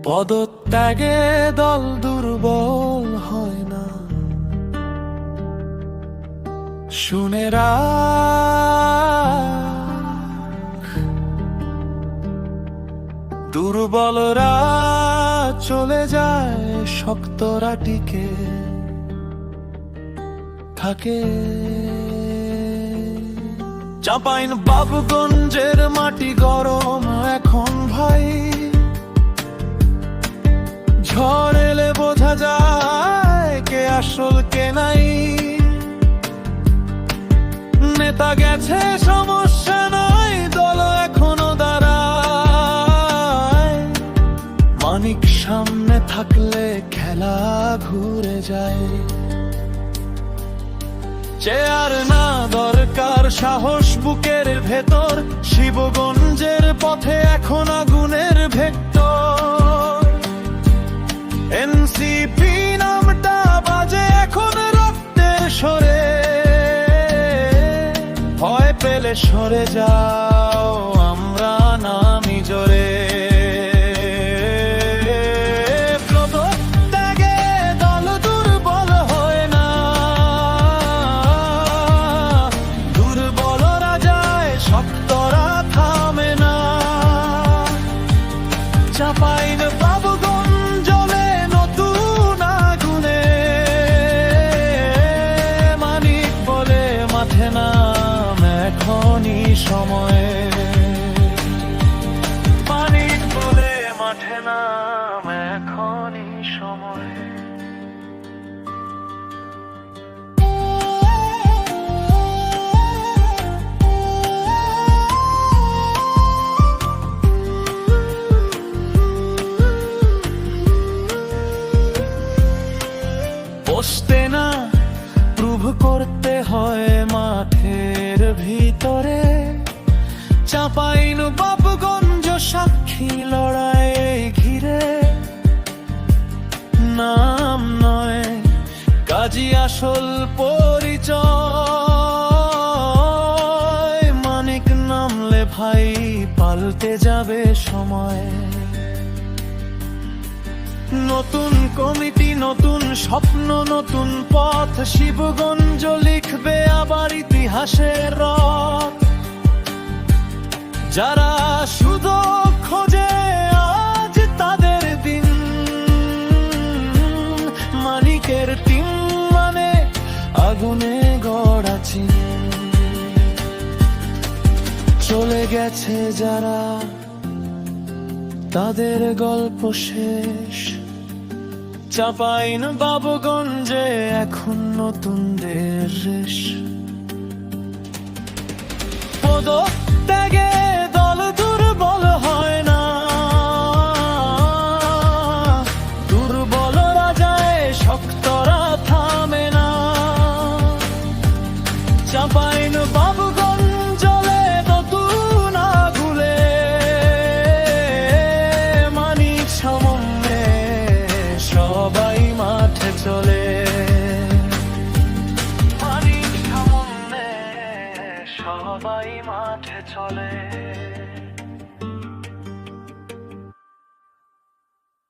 পদত্যাগে দল দুর্বল হয় না, শুনে রাখ। দুর্বলরা চলে যায়, শক্তরা টিকে থাকে। চাঁপাইন বাবুগঞ্জের মাটি গরম এখন ভাই, ঝড় এলে বোঝা যায় কে আসল কে নাই। নেতা গেছে সমস্যা নয়, দল এখনো দাঁড়ায়। মানিক সামনে থাকলে খেলা ঘুরে যায়। চেয়ার না দরকার, সাহস বুকের ভেতর। শিবগঞ্জের পথে এখন আগুনের ভেক্টর। এনসিপি নামটা বাজে এখন রক্তের সরে, ভয় পেলে সরে যাও, আমরা নামি জোরে। পদত্যাগে দল দুর্বল হয় না, দুর্বলরা যায়, শক্তরা থামে না। চাঁপাইন বাবুগঞ্জ নতুন আগুনে, মানিক বলে মাঠে নাম এখনই সময়। মানিক বলে মাঠে নাম এখনই সময়। বসতে না প্রুভ করতে হয় মাঠের ভিতরে। চাঁপাইন বাবুগঞ্জ সাক্ষী লড়াই ঘিরে। নাম নয় কাজী আসল পরিচয়। মানিক নামলে ভাই পাল্টে যাবে সময়। নতুন কমিটি, নতুন স্বপ্ন, নতুন পথ। শিবগঞ্জ লিখবে আবার ইতিহাসের রথ। যারা শুধু খোঁজে আজ তাদের দিন। মানিকের টিম মানে আগুনে গড়া চিন। চলে গেছে যারা, তাদের গল্প শেষ। চাঁপাইন বাবুগঞ্জে এখন নতুনদের রেশ। পদত্যাগে দল দুর্বল হয় না, দুর্বলরা যায়, শক্তরা থামে না। চাঁপাইন বাবুগঞ্জ নতুন আগুনে, মানিক সামনে সবাই মাঠে চলে। মানিক সামনে সবাই মাঠে চলে।